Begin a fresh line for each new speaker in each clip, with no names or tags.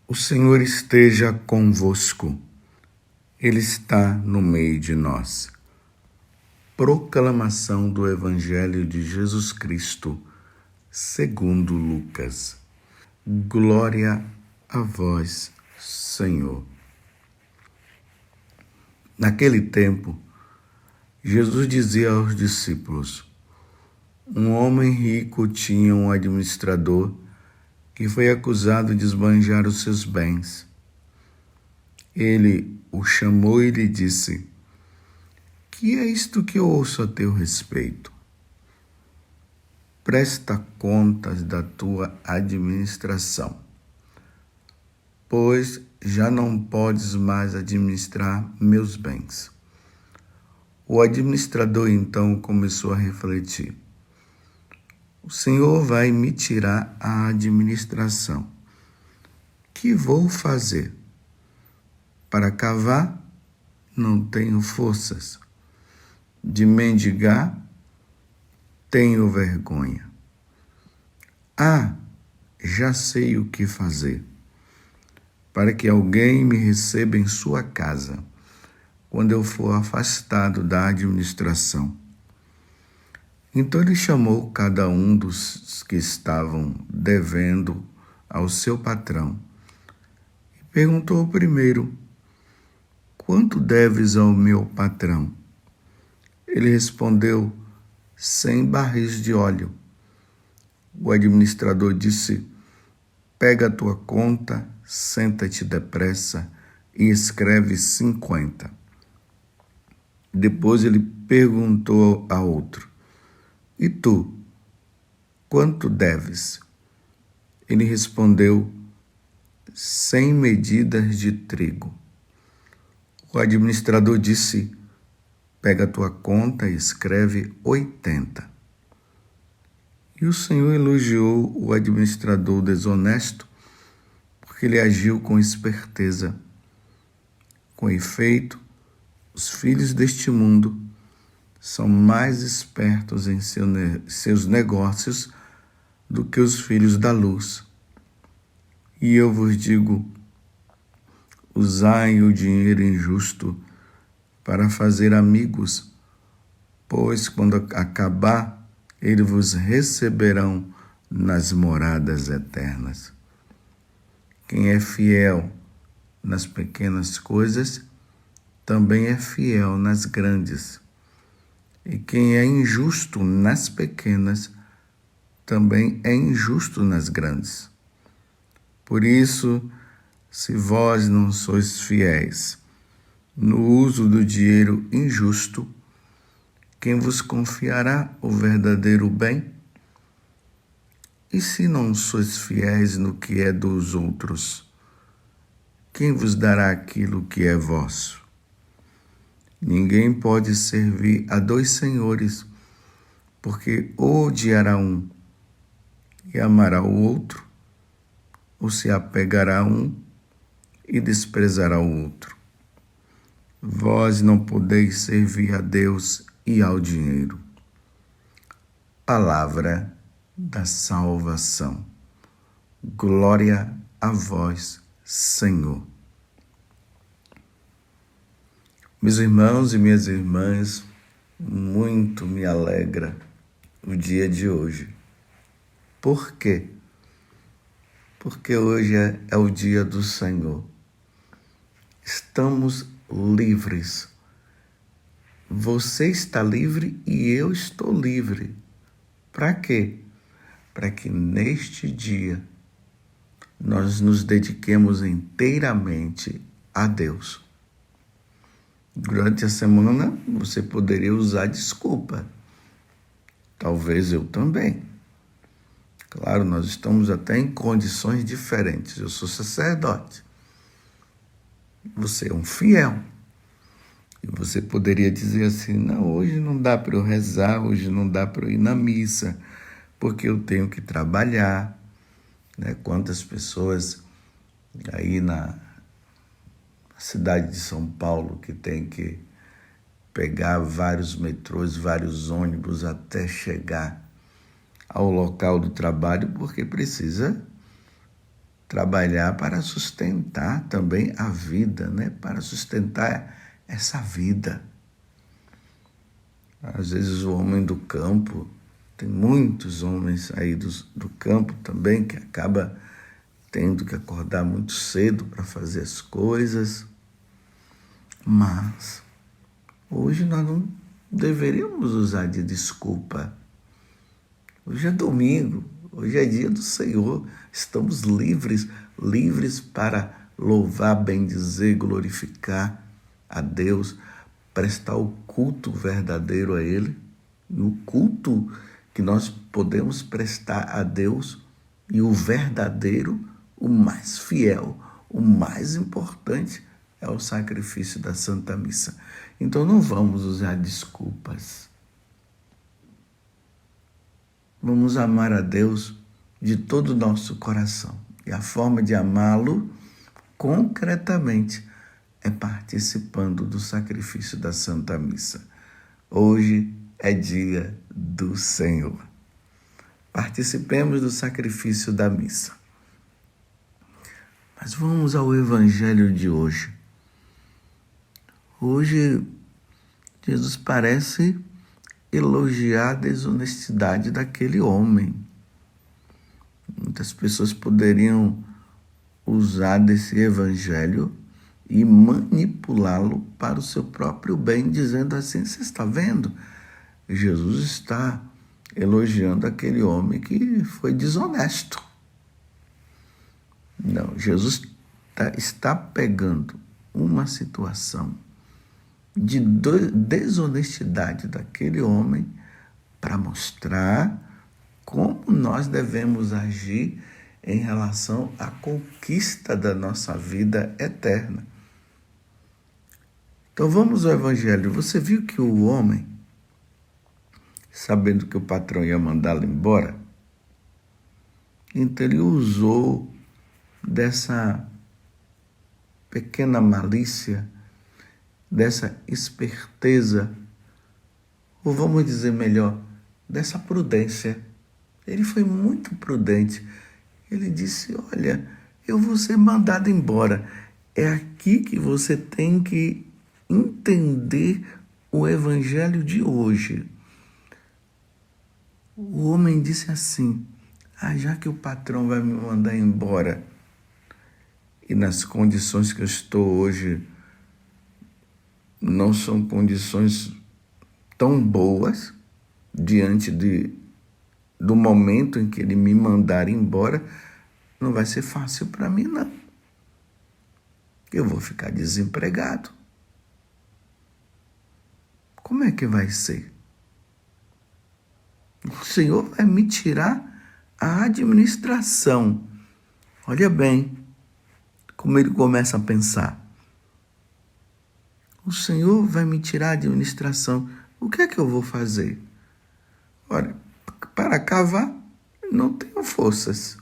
O Senhor esteja convosco, Ele está no meio de nós. Proclamação do Evangelho de Jesus Cristo, segundo Lucas. Glória a vós, Senhor. Naquele tempo, Jesus dizia aos discípulos: um homem rico tinha um administrador que foi acusado de esbanjar os seus bens. Ele o chamou e lhe disse: que é isto que eu ouço a teu respeito? Presta contas da tua administração, pois já não podes mais administrar meus bens. O administrador então começou a refletir: o Senhor vai me tirar a administração. Que vou fazer? Para cavar, não tenho forças. De mendigar, tenho vergonha. Já sei o que fazer. Para que alguém me receba em sua casa, quando eu for afastado da administração. Então ele chamou cada um dos que estavam devendo ao seu patrão e perguntou ao primeiro: quanto deves ao meu patrão? Ele respondeu: 100 barris de óleo. O administrador disse: pega a tua conta, senta-te depressa e escreve 50. Depois ele perguntou a outro: e tu, quanto deves? Ele respondeu: 100 medidas de trigo. O administrador disse: pega a tua conta e escreve 80. E o Senhor elogiou o administrador desonesto, porque ele agiu com esperteza. Com efeito, os filhos deste mundo são mais espertos em seus negócios do que os filhos da luz. E eu vos digo: usai o dinheiro injusto para fazer amigos, pois quando acabar, eles vos receberão nas moradas eternas. Quem é fiel nas pequenas coisas, também é fiel nas grandes. E quem é injusto nas pequenas, também é injusto nas grandes. Por isso, se vós não sois fiéis no uso do dinheiro injusto, quem vos confiará o verdadeiro bem? E se não sois fiéis no que é dos outros, quem vos dará aquilo que é vosso? Ninguém pode servir a 2 senhores, porque ou odiará um e amará o outro, ou se apegará a um e desprezará o outro. Vós não podeis servir a Deus e ao dinheiro. Palavra da salvação. Glória a vós, Senhor. Meus irmãos e minhas irmãs, muito me alegra o dia de hoje. Por quê? Porque hoje é o dia do Senhor. Estamos livres. Você está livre e eu estou livre. Para quê? Para que neste dia nós nos dediquemos inteiramente a Deus. Durante a semana você poderia usar desculpa. Talvez eu também. Claro, nós estamos até em condições diferentes. Eu sou sacerdote. Você é um fiel. E você poderia dizer assim: não, hoje não dá para eu rezar, hoje não dá para eu ir na missa, porque eu tenho que trabalhar. Né? Quantas pessoas aí na cidade de São Paulo que tem que pegar vários metrôs, vários ônibus até chegar ao local do trabalho, porque precisa trabalhar para sustentar também a vida, né? Para sustentar essa vida. Às vezes o homem do campo, tem muitos homens aí do campo também que acaba tendo que acordar muito cedo para fazer as coisas, mas hoje nós não deveríamos usar de desculpa. Hoje é domingo, hoje é dia do Senhor, estamos livres para louvar, bendizer, glorificar a Deus, prestar o culto verdadeiro a Ele, e o culto que nós podemos prestar a Deus, e o verdadeiro, o mais fiel, o mais importante, é o sacrifício da Santa Missa. Então não vamos usar desculpas. Vamos amar a Deus de todo o nosso coração. E a forma de amá-lo, concretamente, é participando do sacrifício da Santa Missa. Hoje é dia do Senhor. Participemos do sacrifício da missa. Mas vamos ao Evangelho de hoje. Hoje, Jesus parece elogiar a desonestidade daquele homem. Muitas pessoas poderiam usar desse Evangelho e manipulá-lo para o seu próprio bem, dizendo assim: você está vendo? Jesus está elogiando aquele homem que foi desonesto. Não, Jesus está pegando uma situação de desonestidade daquele homem para mostrar como nós devemos agir em relação à conquista da nossa vida eterna. Então vamos ao Evangelho. Você viu que o homem, sabendo que o patrão ia mandá-lo embora, então ele usou dessa pequena malícia, dessa esperteza, ou vamos dizer melhor, dessa prudência. Ele foi muito prudente. Ele disse: olha, eu vou ser mandado embora. É aqui que você tem que entender o Evangelho de hoje. O homem disse assim: já que o patrão vai me mandar embora, e nas condições que eu estou hoje, não são condições tão boas, diante do momento em que ele me mandar embora, não vai ser fácil para mim, não. Eu vou ficar desempregado. Como é que vai ser? O Senhor vai me tirar a administração. Olha bem como ele começa a pensar. O Senhor vai me tirar a administração. O que é que eu vou fazer? Olha, para cavar, não tenho forças.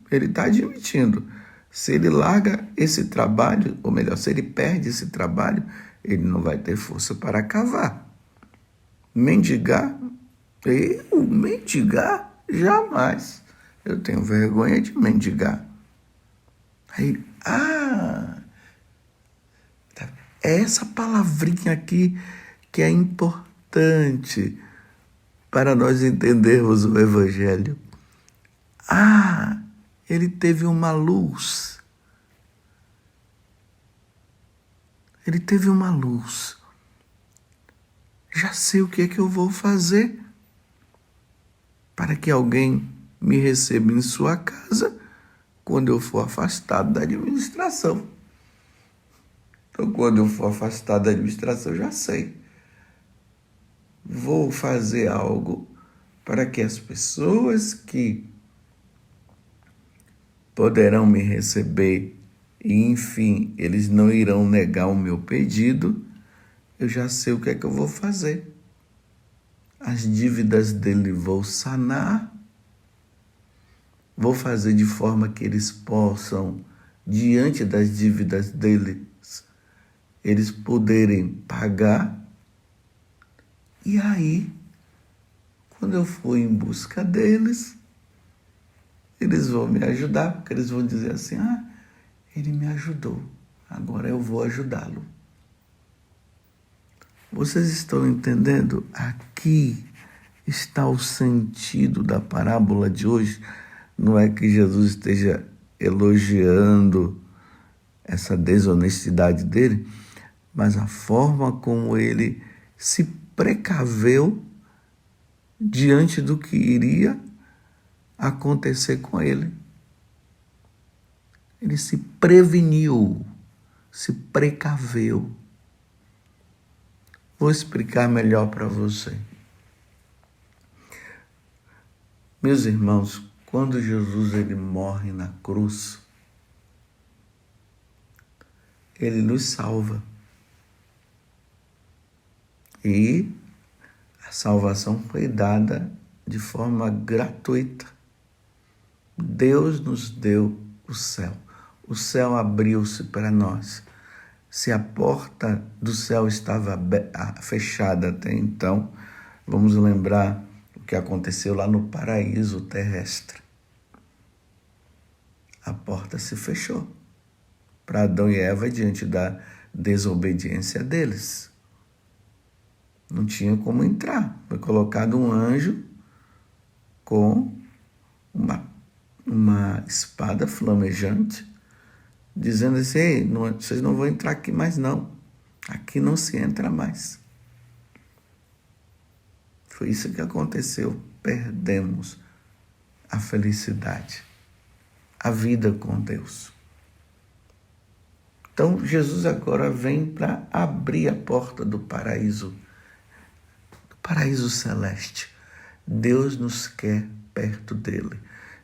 Ele está admitindo. Se ele larga esse trabalho, ou melhor, se ele perde esse trabalho, ele não vai ter força para cavar. Mendigar? Mendigar? Jamais. Eu tenho vergonha de mendigar. Aí, é essa palavrinha aqui que é importante para nós entendermos o Evangelho. Ele teve uma luz. Ele teve uma luz. Já sei o que é que eu vou fazer para que alguém me receba em sua casa quando eu for afastado da administração. Então, quando eu for afastado da administração, eu já sei. Vou fazer algo para que as pessoas que poderão me receber e, enfim, eles não irão negar o meu pedido, eu já sei o que é que eu vou fazer. As dívidas dele vou sanar, vou fazer de forma que eles possam, diante das dívidas deles, eles poderem pagar. E aí, quando eu for em busca deles, eles vão me ajudar, porque eles vão dizer assim, ele me ajudou, agora eu vou ajudá-lo. Vocês estão entendendo? Aqui está o sentido da parábola de hoje. Não é que Jesus esteja elogiando essa desonestidade dele, mas a forma como ele se precaveu diante do que iria acontecer com ele. Ele se preveniu, se precaveu. Vou explicar melhor para você. Meus irmãos, quando Jesus ele morre na cruz, ele nos salva. E a salvação foi dada de forma gratuita. Deus nos deu o céu. O céu abriu-se para nós. Se a porta do céu estava fechada até então, vamos lembrar o que aconteceu lá no paraíso terrestre. A porta se fechou para Adão e Eva diante da desobediência deles. Não tinha como entrar. Foi colocado um anjo com uma espada flamejante, dizendo assim, ei, vocês não vão entrar aqui mais não. Aqui não se entra mais. Foi isso que aconteceu. Perdemos a felicidade, a vida com Deus. Então, Jesus agora vem para abrir a porta do paraíso celeste. Deus nos quer perto dele.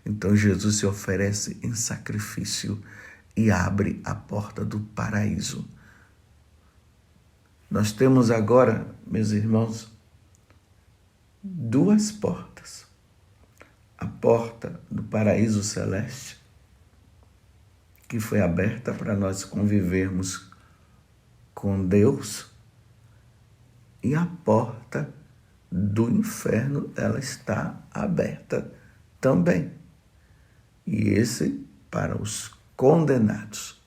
Então, Jesus se oferece em sacrifício e abre a porta do paraíso. Nós temos agora, meus irmãos, duas portas. A porta do paraíso celeste, que foi aberta para nós convivermos com Deus, e a porta do inferno, ela está aberta também. E esse para os condenados,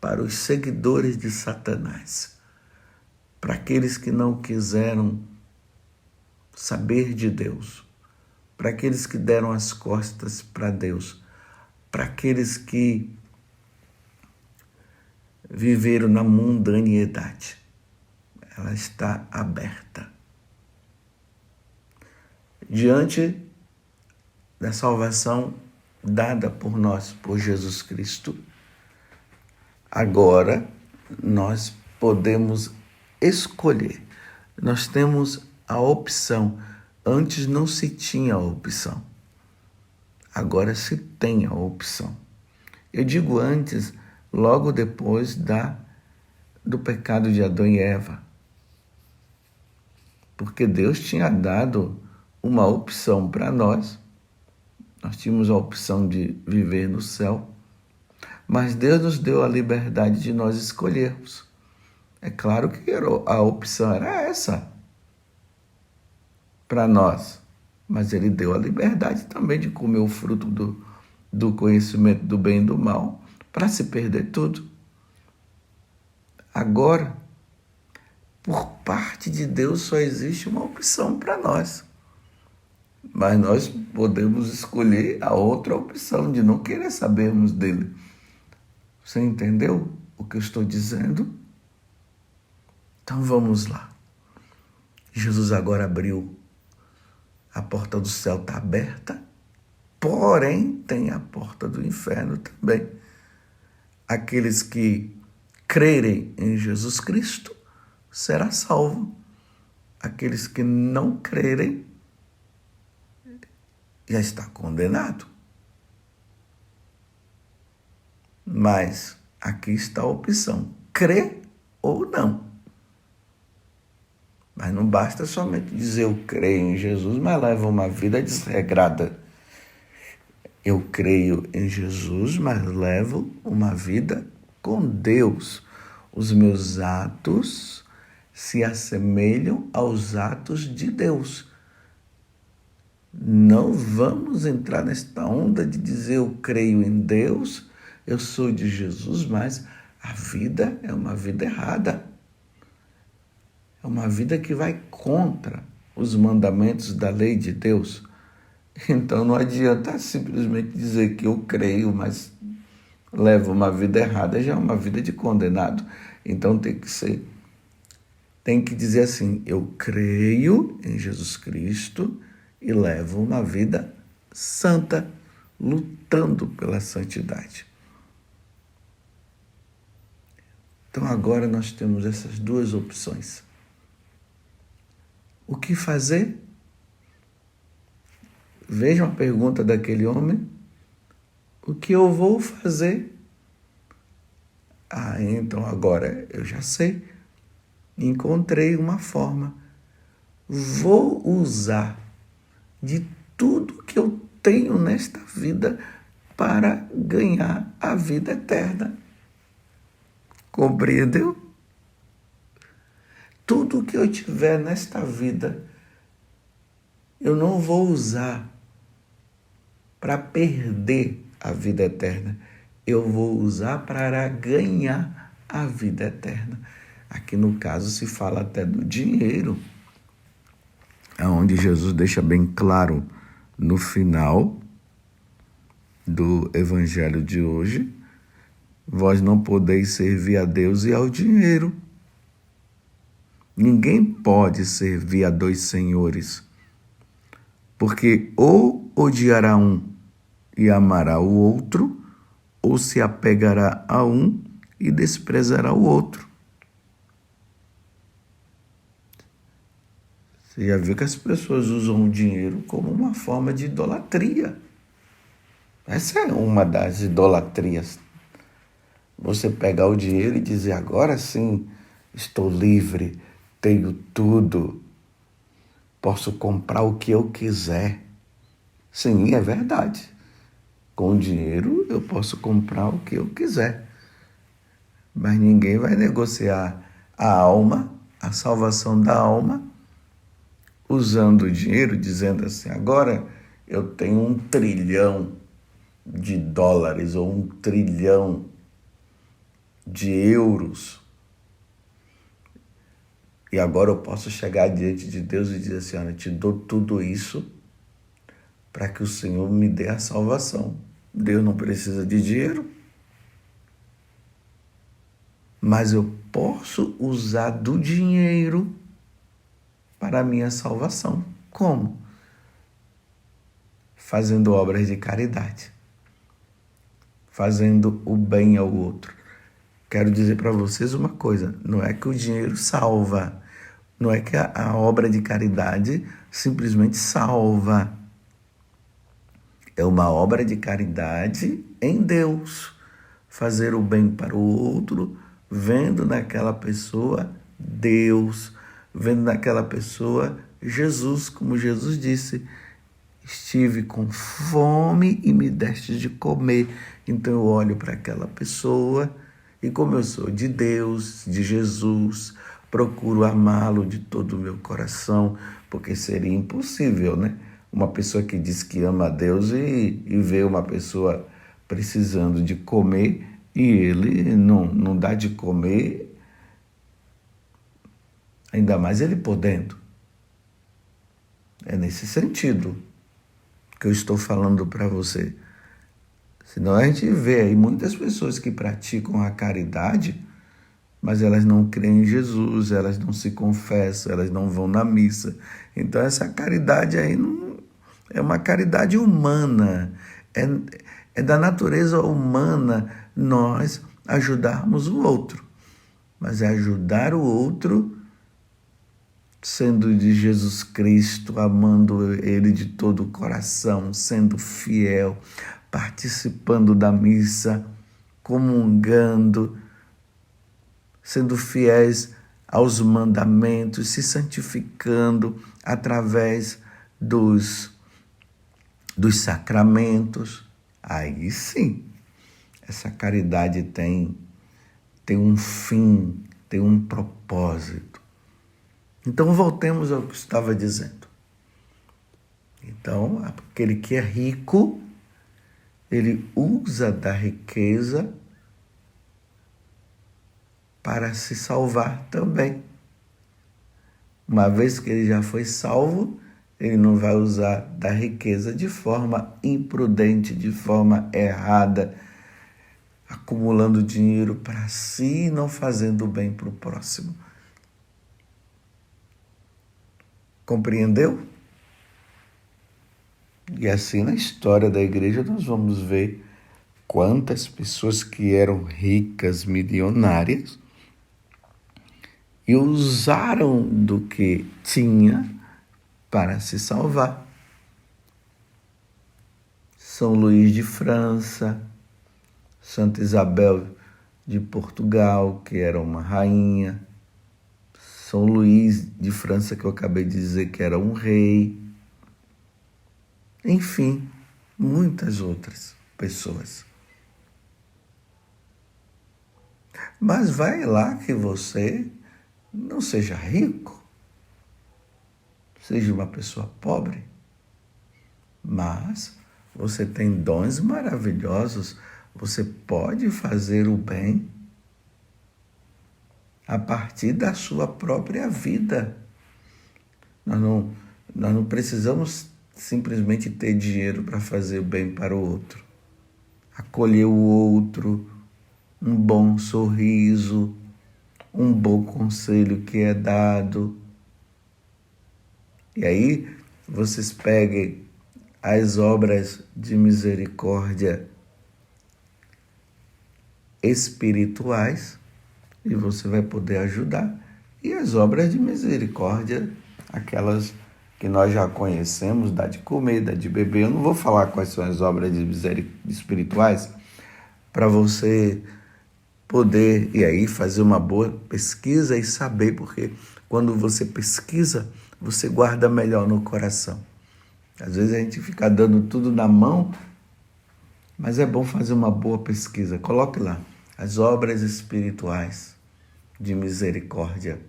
para os seguidores de Satanás, para aqueles que não quiseram saber de Deus, para aqueles que deram as costas para Deus, para aqueles que viveram na mundanidade. Ela está aberta. Diante da salvação dada por nós, por Jesus Cristo, agora nós podemos escolher. Nós temos a opção. Antes não se tinha a opção. Agora se tem a opção. Eu digo antes, logo depois do pecado de Adão e Eva. Porque Deus tinha dado uma opção para nós. Nós tínhamos a opção de viver no céu, mas Deus nos deu a liberdade de nós escolhermos. É claro que a opção era essa para nós, mas Ele deu a liberdade também de comer o fruto do conhecimento do bem e do mal, para se perder tudo. Agora, por parte de Deus, só existe uma opção para nós. Mas nós podemos escolher a outra opção de não querer sabermos dele. Você entendeu o que eu estou dizendo? Então vamos lá. Jesus agora abriu. A porta do céu está aberta, porém tem a porta do inferno também. Aqueles que crerem em Jesus Cristo será salvo. Aqueles que não crerem já está condenado. Mas aqui está a opção, crer ou não. Mas não basta somente dizer eu creio em Jesus, mas leva uma vida desregrada. Eu creio em Jesus, mas levo uma vida com Deus. Os meus atos se assemelham aos atos de Deus. Não vamos entrar nesta onda de dizer eu creio em Deus, eu sou de Jesus, mas a vida é uma vida errada. É uma vida que vai contra os mandamentos da lei de Deus. Então não adianta simplesmente dizer que eu creio, mas levo uma vida errada, já é uma vida de condenado. Então tem que dizer assim, eu creio em Jesus Cristo e levo uma vida santa, lutando pela santidade. Então agora nós temos essas duas opções. O que fazer? Vejam a pergunta daquele homem. O que eu vou fazer? Então agora eu já sei. Encontrei uma forma. Vou usar de tudo que eu tenho nesta vida para ganhar a vida eterna. Compreendeu? Tudo que eu tiver nesta vida, eu não vou usar para perder a vida eterna. Eu vou usar para ganhar a vida eterna. Aqui no caso se fala até do dinheiro, onde Jesus deixa bem claro no final do evangelho de hoje, vós não podeis servir a Deus e ao dinheiro. Ninguém pode servir a dois senhores, porque ou odiará um e amará o outro, ou se apegará a um e desprezará o outro. Você já viu que as pessoas usam o dinheiro como uma forma de idolatria. Essa é uma das idolatrias. Você pegar o dinheiro e dizer, agora sim, estou livre, tenho tudo, posso comprar o que eu quiser. Sim, é verdade. Com o dinheiro eu posso comprar o que eu quiser. Mas ninguém vai negociar a alma, a salvação da alma, usando o dinheiro, dizendo assim, agora eu tenho 1 trilhão de dólares ou 1 trilhão de euros. E agora eu posso chegar diante de Deus e dizer assim, olha, eu te dou tudo isso para que o Senhor me dê a salvação. Deus não precisa de dinheiro, mas eu posso usar do dinheiro para a minha salvação. Como? Fazendo obras de caridade, fazendo o bem ao outro. Quero dizer para vocês uma coisa, não é que o dinheiro salva, não é que a obra de caridade simplesmente salva. É uma obra de caridade em Deus. Fazer o bem para o outro, vendo naquela pessoa Deus, vendo naquela pessoa Jesus, como Jesus disse, estive com fome e me deste de comer. Então eu olho para aquela pessoa e como eu sou de Deus, de Jesus, procuro amá-lo de todo o meu coração, porque seria impossível, né? Uma pessoa que diz que ama a Deus e vê uma pessoa precisando de comer e ele não dá de comer, ainda mais ele podendo. É nesse sentido que eu estou falando para você. Senão a gente vê aí muitas pessoas que praticam a caridade, mas elas não creem em Jesus, elas não se confessam, elas não vão na missa. Então essa caridade aí não é uma caridade humana, é da natureza humana nós ajudarmos o outro, mas é ajudar o outro sendo de Jesus Cristo, amando Ele de todo o coração, sendo fiel, participando da missa, comungando, sendo fiéis aos mandamentos, se santificando através dos sacramentos. Aí sim, essa caridade tem um fim, tem um propósito. Então voltemos ao que estava dizendo. Então, aquele que é rico, ele usa da riqueza para se salvar também. Uma vez que ele já foi salvo, ele não vai usar da riqueza de forma imprudente, de forma errada, acumulando dinheiro para si e não fazendo bem para o próximo. Compreendeu? E assim na história da igreja nós vamos ver quantas pessoas que eram ricas, milionárias, e usaram do que tinha para se salvar. São Luís de França, Santa Isabel de Portugal, que era uma rainha, São Luís de França, que eu acabei de dizer que era um rei, enfim, muitas outras pessoas. Mas vai lá que você não seja rico, seja uma pessoa pobre, mas você tem dons maravilhosos, você pode fazer o bem a partir da sua própria vida. Nós não precisamos simplesmente ter dinheiro para fazer o bem para o outro. Acolher o outro, um bom sorriso, um bom conselho que é dado. E aí vocês peguem as obras de misericórdia espirituais e você vai poder ajudar. E as obras de misericórdia, aquelas que nós já conhecemos, dá de comer, dá de beber. Eu não vou falar quais são as obras de espirituais para você poder, e aí, fazer uma boa pesquisa e saber, porque quando você pesquisa, você guarda melhor no coração. Às vezes a gente fica dando tudo na mão, mas é bom fazer uma boa pesquisa. Coloque lá, as obras espirituais de misericórdia,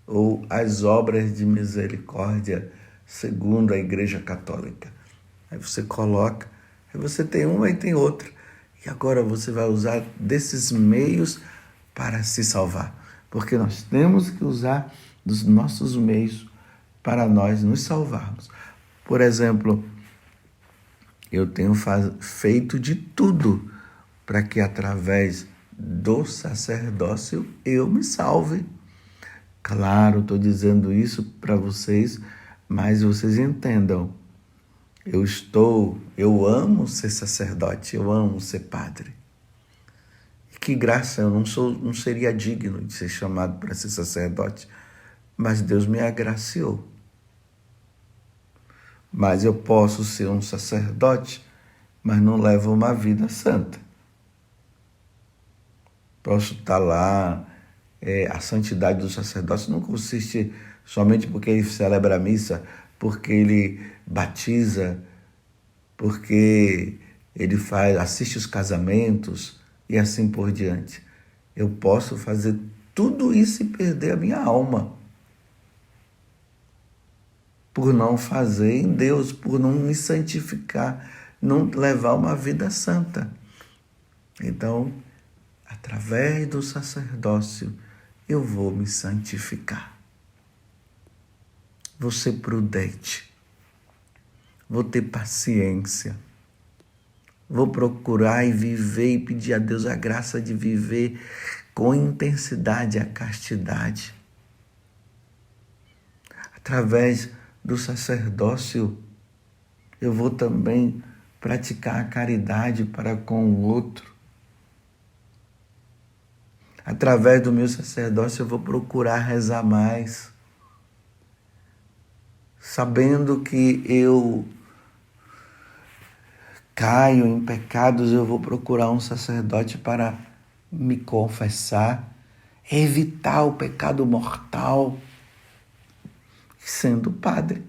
ou as obras de misericórdia segundo a Igreja Católica. Aí você coloca, aí você tem uma e tem outra. E agora você vai usar desses meios para se salvar. Porque nós temos que usar dos nossos meios para nós nos salvarmos. Por exemplo, eu tenho feito de tudo para que através do sacerdócio eu me salve. Claro, estou dizendo isso para vocês, mas vocês entendam. Eu amo ser sacerdote, eu amo ser padre. E que graça, eu não seria digno de ser chamado para ser sacerdote, mas Deus me agraciou. Mas eu posso ser um sacerdote, mas não levo uma vida santa. Posso estar lá, a santidade do sacerdócio não consiste somente porque ele celebra a missa, porque ele batiza, porque ele assiste os casamentos e assim por diante. Eu posso fazer tudo isso e perder a minha alma por não fazer em Deus, por não me santificar, não levar uma vida santa. Então, através do sacerdócio, eu vou me santificar. Vou ser prudente. Vou ter paciência. Vou procurar e viver e pedir a Deus a graça de viver com intensidade a castidade. Através do sacerdócio, eu vou também praticar a caridade para com o outro. Através do meu sacerdócio, eu vou procurar rezar mais, sabendo que eu caio em pecados, eu vou procurar um sacerdote para me confessar, evitar o pecado mortal, sendo padre.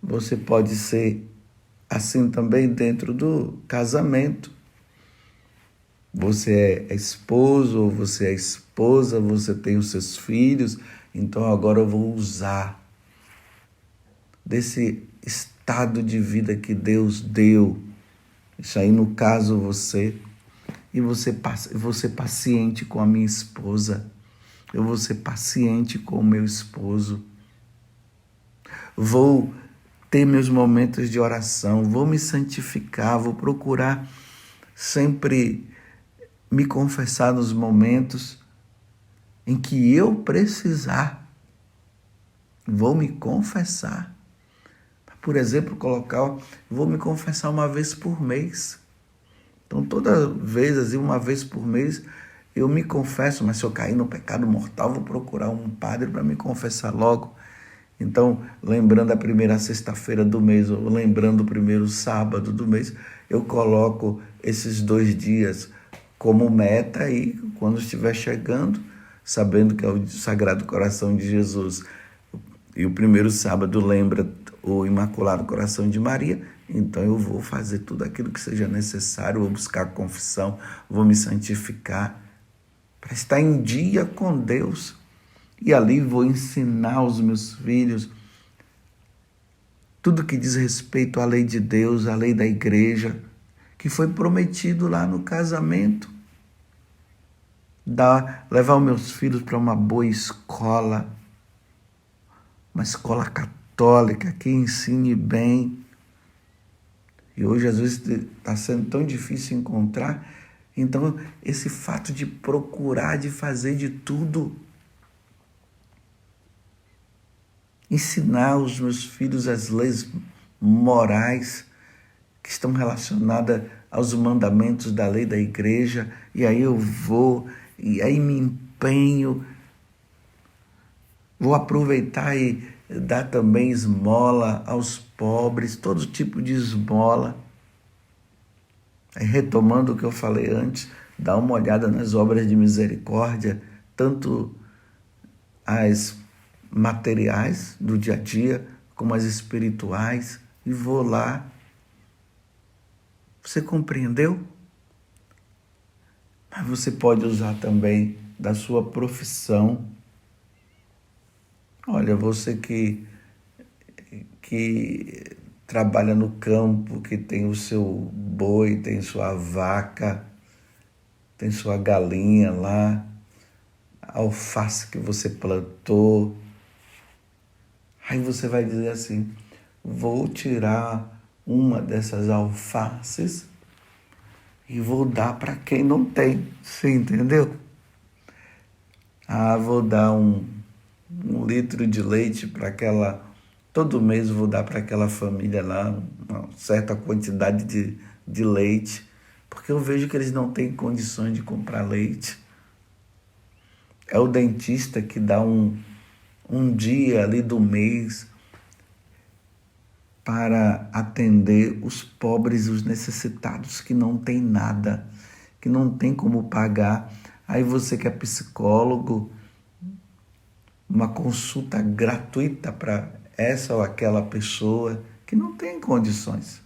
Você pode ser assim também dentro do casamento. Você é esposo ou você é esposa, você tem os seus filhos, então agora eu vou usar desse estado de vida que Deus deu. Isso aí, no caso, você. E vou ser paciente com a minha esposa. Eu vou ser paciente com o meu esposo. Vou ter meus momentos de oração. Vou me santificar. Vou procurar sempre me confessar nos momentos em que eu precisar. Vou me confessar. Por exemplo, vou me confessar uma vez por mês. Então, toda vez, assim, uma vez por mês, eu me confesso, mas se eu cair no pecado mortal, vou procurar um padre para me confessar logo. Então, lembrando a primeira sexta-feira do mês, ou lembrando o primeiro sábado do mês, eu coloco esses 2 dias como meta e quando estiver chegando, sabendo que é o Sagrado Coração de Jesus, e o primeiro sábado lembra o Imaculado Coração de Maria, então eu vou fazer tudo aquilo que seja necessário, vou buscar confissão, vou me santificar, para estar em dia com Deus. E ali vou ensinar aos meus filhos tudo que diz respeito à lei de Deus, à lei da igreja, que foi prometido lá no casamento. Levar os meus filhos para uma boa escola, uma escola católica que ensine bem. E hoje, às vezes, está sendo tão difícil encontrar. Então, esse fato de procurar, de fazer de tudo, ensinar aos meus filhos as leis morais que estão relacionadas aos mandamentos da lei da igreja, e aí eu vou, e aí me empenho, vou aproveitar e dar também esmola aos pobres, todo tipo de esmola. Aí, retomando o que eu falei antes, dá uma olhada nas obras de misericórdia, tanto as materiais do dia a dia, como as espirituais, e vou lá. Você compreendeu? Mas você pode usar também da sua profissão. Olha, você que trabalha no campo, que tem o seu boi, tem sua vaca, tem sua galinha lá, a alface que você plantou. Aí você vai dizer assim, vou tirar uma dessas alfaces e vou dar para quem não tem. Você entendeu? Vou dar um litro de leite para aquela... Todo mês vou dar para aquela família lá uma certa quantidade de leite, porque eu vejo que eles não têm condições de comprar leite. É o dentista que dá um dia ali do mês para atender os pobres e os necessitados que não têm nada, que não tem como pagar. Aí você que é psicólogo, uma consulta gratuita para essa ou aquela pessoa que não tem condições.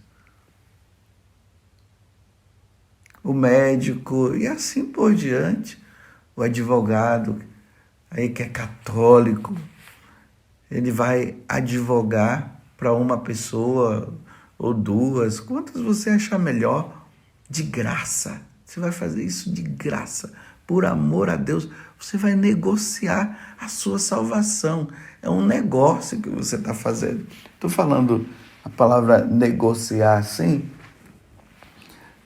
O médico e assim por diante, o advogado aí que é católico, ele vai advogar para uma pessoa ou duas, quantas você achar melhor, de graça. Você vai fazer isso de graça, por amor a Deus. Você vai negociar a sua salvação. É um negócio que você está fazendo. Estou falando a palavra negociar assim,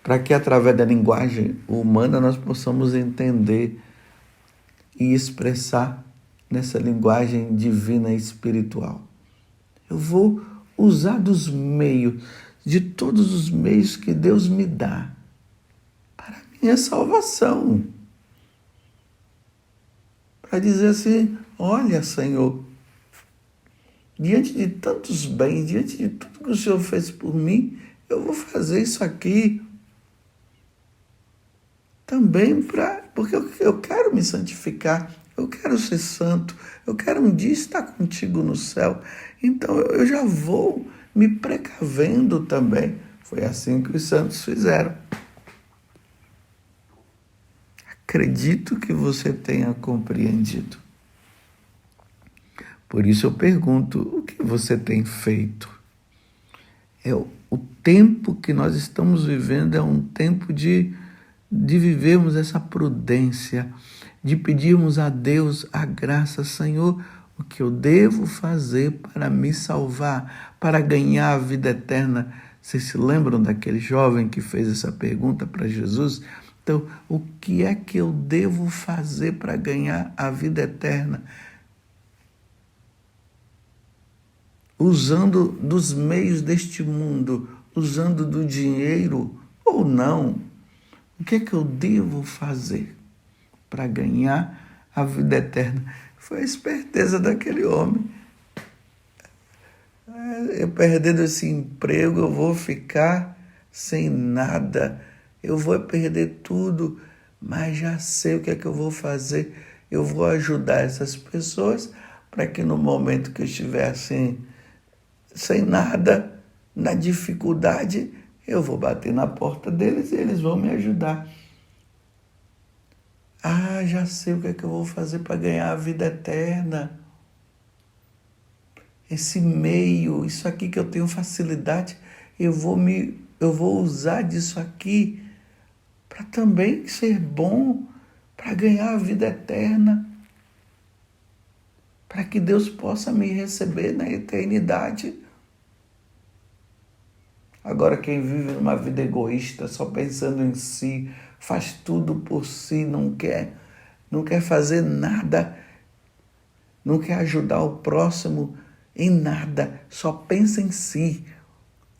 para que através da linguagem humana nós possamos entender e expressar nessa linguagem divina e espiritual. Eu vou usar dos meios, de todos os meios que Deus me dá para a minha salvação. Para dizer assim, olha, Senhor, diante de tantos bens, diante de tudo que o Senhor fez por mim, eu vou fazer isso aqui também porque eu quero me santificar, eu quero ser santo, eu quero um dia estar contigo no céu. Então eu já vou me precavendo também. Foi assim que os santos fizeram. Acredito que você tenha compreendido. Por isso eu pergunto, o que você tem feito? O tempo que nós estamos vivendo é um tempo de vivermos essa prudência, de pedirmos a Deus a graça, Senhor, o que eu devo fazer para me salvar, para ganhar a vida eterna. Vocês se lembram daquele jovem que fez essa pergunta para Jesus? Então, o que é que eu devo fazer para ganhar a vida eterna? Usando dos meios deste mundo, usando do dinheiro ou não? O que é que eu devo fazer para ganhar a vida eterna? Foi a esperteza daquele homem. Eu perdendo esse emprego, eu vou ficar sem nada. Eu vou perder tudo, mas já sei o que é que eu vou fazer. Eu vou ajudar essas pessoas para que no momento que eu estiver assim, sem nada, na dificuldade, eu vou bater na porta deles e eles vão me ajudar. Ah, já sei o que é que eu vou fazer para ganhar a vida eterna. Esse meio, isso aqui que eu tenho facilidade, eu vou usar disso aqui para também ser bom, para ganhar a vida eterna, para que Deus possa me receber na eternidade. Agora, quem vive numa vida egoísta, só pensando em si, faz tudo por si, não quer fazer nada, não quer ajudar o próximo em nada, só pensa em si.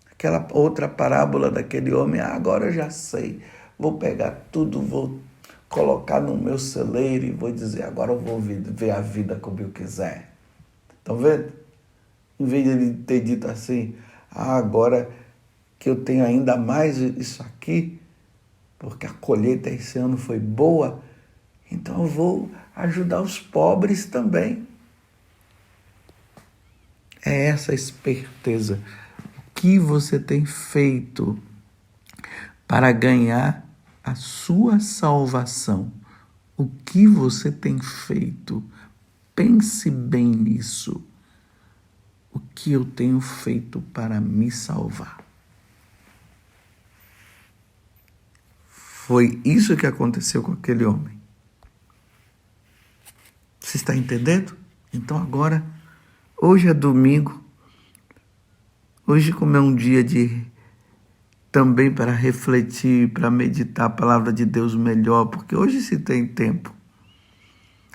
Aquela outra parábola daquele homem, agora eu já sei, vou pegar tudo, vou colocar no meu celeiro e vou dizer, agora eu vou viver a vida como eu quiser. Estão vendo? Em vez de ele ter dito assim, agora que eu tenho ainda mais isso aqui, porque a colheita esse ano foi boa, então eu vou ajudar os pobres também. É essa esperteza. O que você tem feito para ganhar a sua salvação? O que você tem feito? Pense bem nisso. O que eu tenho feito para me salvar? Foi isso que aconteceu com aquele homem. Você está entendendo? Então agora, hoje é domingo. Hoje, como é um dia também para refletir, para meditar a palavra de Deus melhor, porque hoje se tem tempo.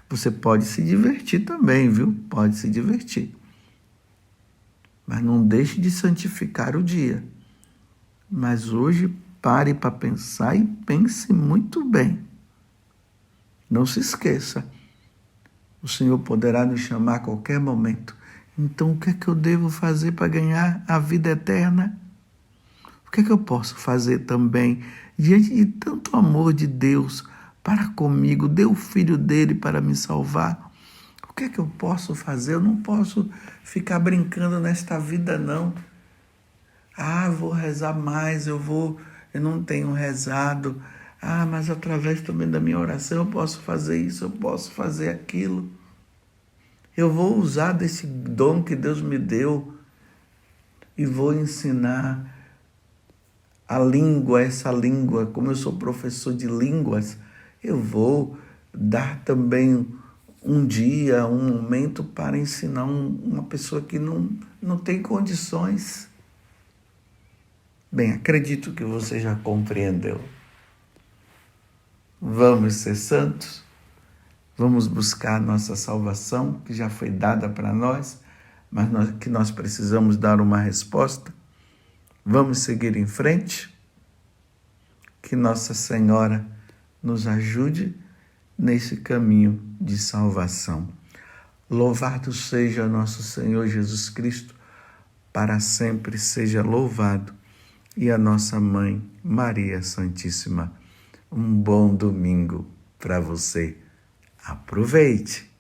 Você pode se divertir também, viu? Pode se divertir. Mas não deixe de santificar o dia. Mas hoje pare para pensar e pense muito bem. Não se esqueça. O Senhor poderá nos chamar a qualquer momento. Então, o que é que eu devo fazer para ganhar a vida eterna? O que é que eu posso fazer também diante de tanto amor de Deus para comigo? Deu o Filho dele para me salvar. O que é que eu posso fazer? Eu não posso ficar brincando nesta vida, não. Vou rezar mais, eu não tenho rezado. Mas através também da minha oração eu posso fazer isso, eu posso fazer aquilo. Eu vou usar desse dom que Deus me deu e vou ensinar essa língua. Como eu sou professor de línguas, eu vou dar também um dia, um momento para ensinar uma pessoa que não tem condições. Bem, acredito que você já compreendeu. Vamos ser santos, vamos buscar a nossa salvação, que já foi dada para nós, mas que nós precisamos dar uma resposta. Vamos seguir em frente, que Nossa Senhora nos ajude nesse caminho de salvação. Louvado seja nosso Senhor Jesus Cristo, para sempre seja louvado, e a nossa Mãe, Maria Santíssima. Um bom domingo para você. Aproveite!